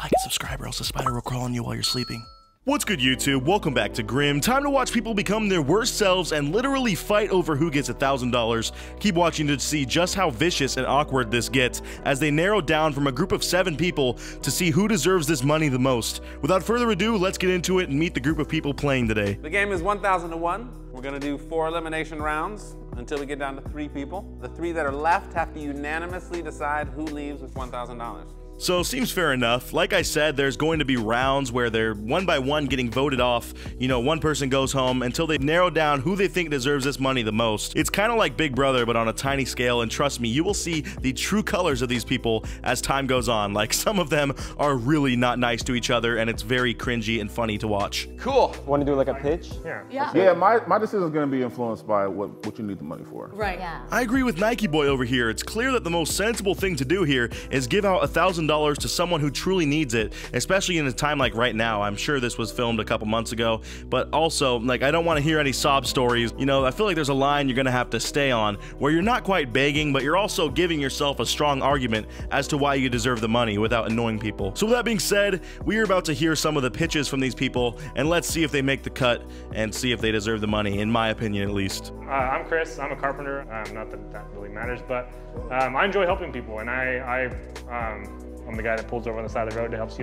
like and subscribe or else the spider will crawl on you while you're sleeping. What's good, YouTube? Welcome back to Grim. Time to watch people become their worst selves and literally fight over who gets $1,000. Keep watching to see just how vicious and awkward this gets as they narrow down from a group of 7 people to see who deserves this money the most. Without further ado, let's get into it and meet the group of people playing today. The game is 1,000 to 1. We're gonna do 4 elimination rounds until we get down to 3 people. The 3 that are left have to unanimously decide who leaves with $1,000. So, seems fair enough. Like I said, there's going to be rounds where they're one by one getting voted off. You know, one person goes home until they narrow down who they think deserves this money the most. It's kind of like Big Brother, but on a tiny scale, and trust me, you will see the true colors of these people as time goes on. Like, some of them are really not nice to each other, and it's very cringy and funny to watch. Cool. Want to do like a pitch? Yeah, my decision is going to be influenced by what you need the money for. Right. Yeah. I agree with Nike Boy over here. It's clear that the most sensible thing to do here is give out $1,000 to someone who truly needs it, especially in a time like right now. I'm sure this was filmed a couple months ago, but also, like, I don't want to hear any sob stories. You know, I feel like there's a line you're gonna have to stay on where you're not quite begging, but you're also giving yourself a strong argument as to why you deserve the money without annoying people. So with that being said, we are about to hear some of the pitches from these people, and let's see if they make the cut and see if they deserve the money, in my opinion at least. I'm Chris. I'm a carpenter. Not that that really matters, but I enjoy helping people, and I'm the guy that pulls over on the side of the road to helps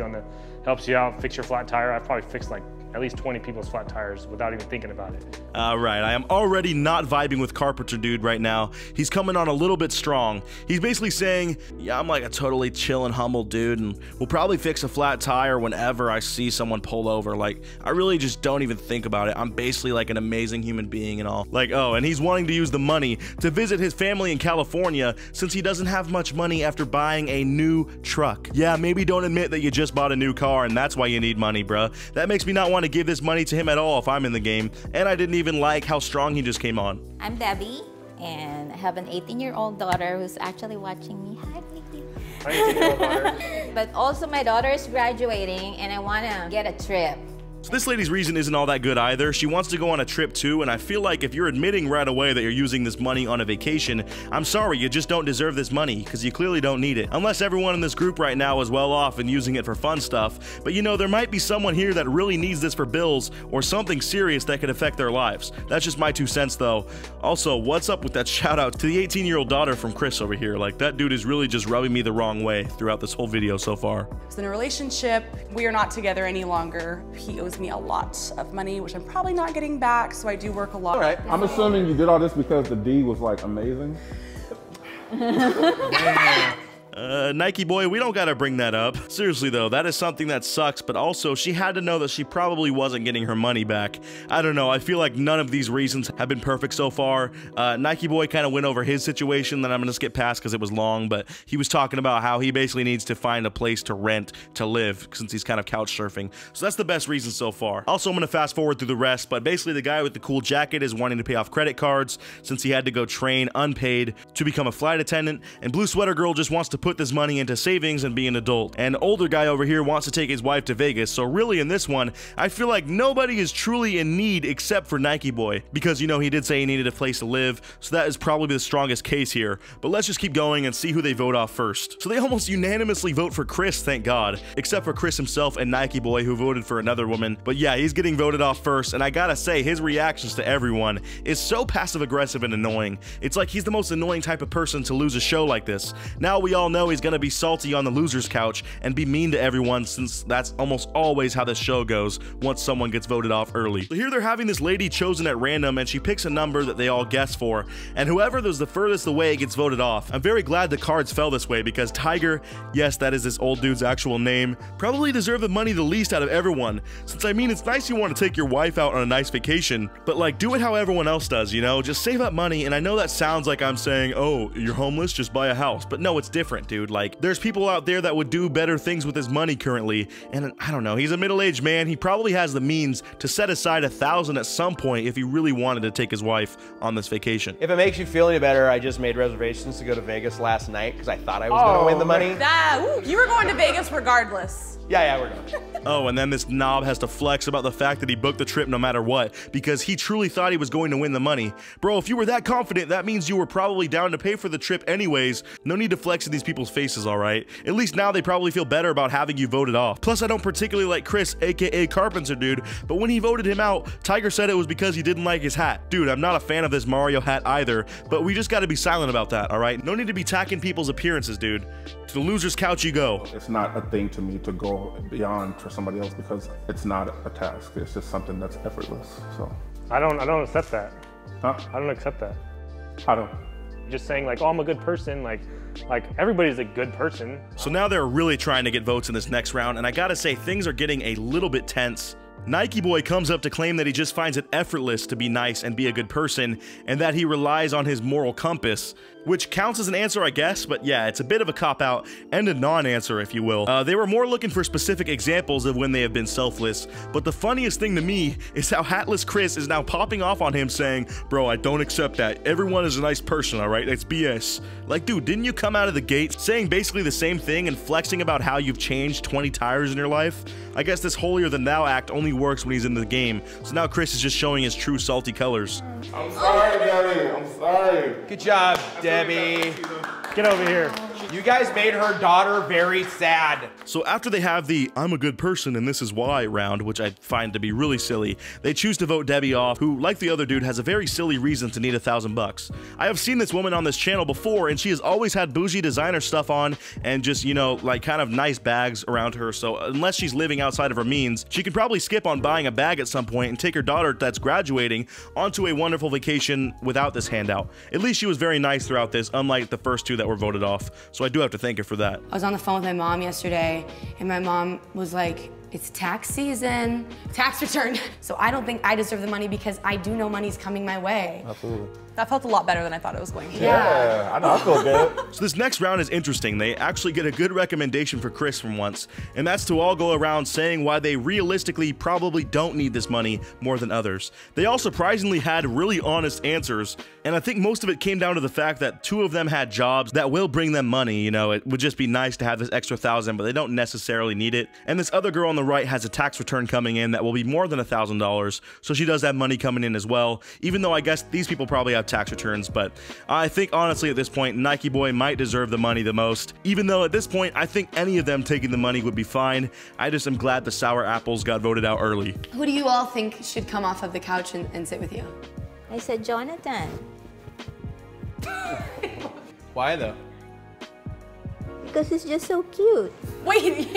you out, fix your flat tire. I've probably fixed like at least 20 people's flat tires without even thinking about it. Right, I am already not vibing with Carpenter Dude right now. He's coming on a little bit strong. He's basically saying, yeah, I'm like a totally chill and humble dude, and we'll probably fix a flat tire whenever I see someone pull over. Like, I really just don't even think about it. I'm basically like an amazing human being and all. Like, oh, and he's wanting to use the money to visit his family in California since he doesn't have much money after buying a new truck. Yeah, maybe don't admit that you just bought a new car and that's why you need money, bruh. That makes me not want to give this money to him at all if I'm in the game, and I didn't even like how strong he just came on. I'm Debbie, and I have an 18-year-old daughter who's actually watching me. Hi, baby. Hi, 18-year-old daughter. But also my daughter is graduating, and I want to get a trip. So this lady's reason isn't all that good either. She wants to go on a trip too, and I feel like if you're admitting right away that you're using this money on a vacation, I'm sorry, you just don't deserve this money, because you clearly don't need it. Unless everyone in this group right now is well off and using it for fun stuff. But you know, there might be someone here that really needs this for bills or something serious that could affect their lives. That's just my 2 cents though. Also, what's up with that shout out to the 18-year-old daughter from Chris over here? Like, that dude is really just rubbing me the wrong way throughout this whole video so far. So in a relationship, we are not together any longer. He owes me a lot of money, which I'm probably not getting back, so I do work a lot. All right. I'm assuming you did all this because the D was like amazing. Nike Boy, we don't gotta bring that up. Seriously though, that is something that sucks, but also she had to know that she probably wasn't getting her money back. I don't know, I feel like none of these reasons have been perfect so far. Nike Boy kind of went over his situation that I'm gonna skip past because it was long, but he was talking about how he basically needs to find a place to rent to live since he's kind of couch surfing. So that's the best reason so far. Also, I'm gonna fast forward through the rest, but basically the guy with the cool jacket is wanting to pay off credit cards since he had to go train unpaid to become a flight attendant, and Blue Sweater Girl just wants to put this money into savings and be an adult. And older guy over here wants to take his wife to Vegas. So really in this one, I feel like nobody is truly in need except for Nike Boy, because you know he did say he needed a place to live, so that is probably the strongest case here. But let's just keep going and see who they vote off first. So they almost unanimously vote for Chris, thank God, except for Chris himself and Nike Boy, who voted for another woman. But yeah, he's getting voted off first, and I gotta say, his reactions to everyone is so passive aggressive and annoying. It's like he's the most annoying type of person to lose a show like this. Now we all know he's gonna be salty on the loser's couch and be mean to everyone, since that's almost always how this show goes once someone gets voted off early. So here they're having this lady chosen at random, and she picks a number that they all guess for, and whoever was the furthest away gets voted off. I'm very glad the cards fell this way, because Tiger, yes, that is this old dude's actual name, probably deserved the money the least out of everyone, since I mean, it's nice you want to take your wife out on a nice vacation, but like, do it how everyone else does, you know? Just save up money. And I know that sounds like I'm saying, oh, you're homeless, just buy a house, but no, it's different, dude. Like, there's people out there that would do better things with his money currently, and I don't know, he's a middle-aged man. He probably has the means to set aside $1,000 at some point if he really wanted to take his wife on this vacation. If it makes you feel any better, I just made reservations to go to Vegas last night because I thought I was going to win the money. You were going to Vegas regardless. Yeah, we're going. Oh, and then this knob has to flex about the fact that he booked the trip no matter what, because he truly thought he was going to win the money. Bro, if you were that confident, that means you were probably down to pay for the trip anyways. No need to flex in these people's faces, alright? At least now they probably feel better about having you voted off. Plus, I don't particularly like Chris, aka Carpenter Dude, but when he voted him out, Tiger said it was because he didn't like his hat. Dude, I'm not a fan of this Mario hat either, but we just gotta be silent about that, alright? No need to be attacking people's appearances, dude. To the loser's couch you go. It's not a thing to me to go beyond for somebody else because it's not a task. It's just something that's effortless. So I don't accept that. huh? I don't accept that. I don't. Just saying like, oh, I'm a good person. Like everybody's a good person. So now they're really trying to get votes in this next round, and I gotta say, things are getting a little bit tense. Nike Boy comes up to claim that he just finds it effortless to be nice and be a good person, and that he relies on his moral compass, which counts as an answer, I guess, but yeah, it's a bit of a cop-out and a non-answer, if you will. They were more looking for specific examples of when they have been selfless, but the funniest thing to me is how Hatless Chris is now popping off on him saying, bro, I don't accept that. Everyone is a nice person, alright? That's BS. Like, dude, didn't you come out of the gate saying basically the same thing and flexing about how you've changed 20 tires in your life? I guess this holier-than-thou act only works when he's in the game, so now Chris is just showing his true salty colors. I'm sorry, Debbie. I'm sorry. Good job, Debbie. Get over here. You guys made her daughter very sad. So after they have the I'm a good person and this is why round, which I find to be really silly, they choose to vote Debbie off, who, like the other dude, has a very silly reason to need $1,000. I have seen this woman on this channel before, and she has always had bougie designer stuff on and just, you know, like kind of nice bags around her, so unless she's living outside of her means, she could probably skip on buying a bag at some point and take her daughter that's graduating onto a wonderful vacation without this handout. At least she was very nice throughout this, unlike the first two that were voted off, so I do have to thank her for that. I was on the phone with my mom yesterday, and my mom was like, it's tax season, tax return. So I don't think I deserve the money because I do know money's coming my way. Absolutely. That felt a lot better than I thought it was going to. Yeah, I know. I feel good. So this next round is interesting. They actually get a good recommendation for Chris from once, and that's to all go around saying why they realistically probably don't need this money more than others. They all surprisingly had really honest answers, and I think most of it came down to the fact that two of them had jobs that will bring them money. You know, it would just be nice to have this extra $1,000, but they don't necessarily need it. And this other girl on the right has a tax return coming in that will be more than $1,000, so she does have money coming in as well, even though I guess these people probably have tax returns. But I think honestly at this point, Nike Boy might deserve the money the most, even though at this point I think any of them taking the money would be fine. I just am glad the sour apples got voted out early. Who do you all think should come off of the couch and sit with you? I said Jonathan. Why though? Because he's just so cute. Wait.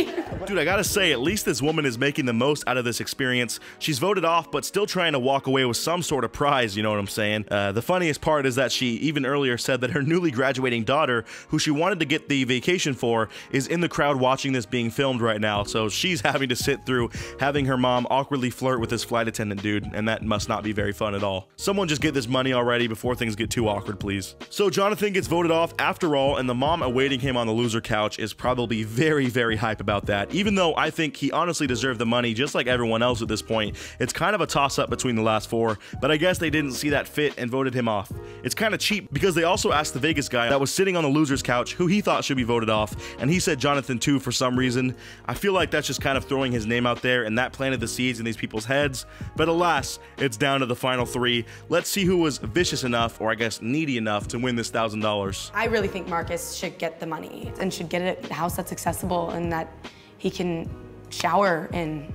Dude, I gotta say, at least this woman is making the most out of this experience. She's voted off, but still trying to walk away with some sort of prize, you know what I'm saying? The funniest part is that she even earlier said that her newly graduating daughter, who she wanted to get the vacation for, is in the crowd watching this being filmed right now, so she's having to sit through having her mom awkwardly flirt with this flight attendant dude, and that must not be very fun at all. Someone just get this money already before things get too awkward, please. So Jonathan gets voted off after all, and the mom awaiting him on the loser couch is probably very, very hype about that, even though I think he honestly deserved the money just like everyone else at this point. It's kind of a toss-up between the last four, but I guess they didn't see that fit and voted him off. It's kind of cheap because they also asked the Vegas guy that was sitting on the loser's couch who he thought should be voted off, and he said Jonathan too for some reason. I feel like that's just kind of throwing his name out there, and that planted the seeds in these people's heads, but alas, it's down to the final three. Let's see who was vicious enough, or I guess needy enough, to win this $1,000. I really think Marcus should get the money and should get it at a house that's accessible and that he can shower in,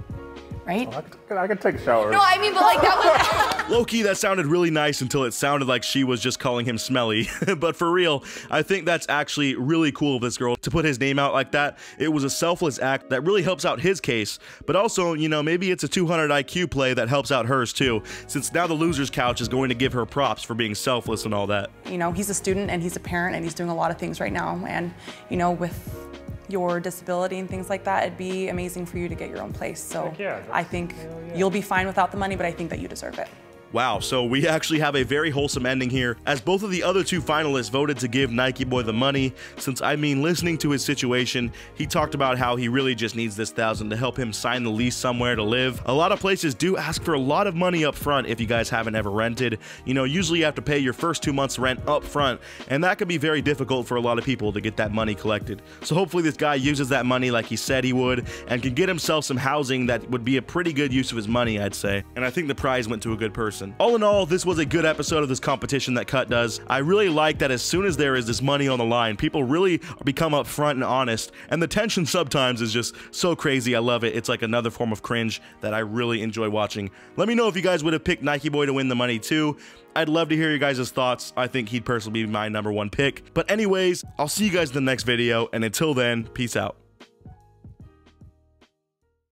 right? I can take a shower. No, I mean, but like that was... Low-key, that sounded really nice until it sounded like she was just calling him smelly. But for real, I think that's actually really cool of this girl to put his name out like that. It was a selfless act that really helps out his case, but also, you know, maybe it's a 200 IQ play that helps out hers too, since now the loser's couch is going to give her props for being selfless and all that. You know, he's a student and he's a parent and he's doing a lot of things right now. And, you know, with your disability and things like that, it'd be amazing for you to get your own place. So yeah, I think you'll be fine without the money, but I think that you deserve it. Wow, so we actually have a very wholesome ending here, as both of the other two finalists voted to give Nike Boy the money, since I mean, listening to his situation, he talked about how he really just needs this $1,000 to help him sign the lease somewhere to live. A lot of places do ask for a lot of money up front if you guys haven't ever rented. You know, usually you have to pay your first 2 months rent up front, and that can be very difficult for a lot of people to get that money collected. So hopefully this guy uses that money like he said he would, and can get himself some housing that would be a pretty good use of his money, I'd say. And I think the prize went to a good person. All in all, this was a good episode of this competition that Cut does. I really like that as soon as there is this money on the line, people really become upfront and honest, and the tension sometimes is just so crazy. I love it. It's like another form of cringe that I really enjoy watching. Let me know if you guys would have picked Nike Boy to win the money too. I'd love to hear your guys' thoughts. I think he'd personally be my #1 pick. But anyways, I'll see you guys in the next video, and until then, peace out.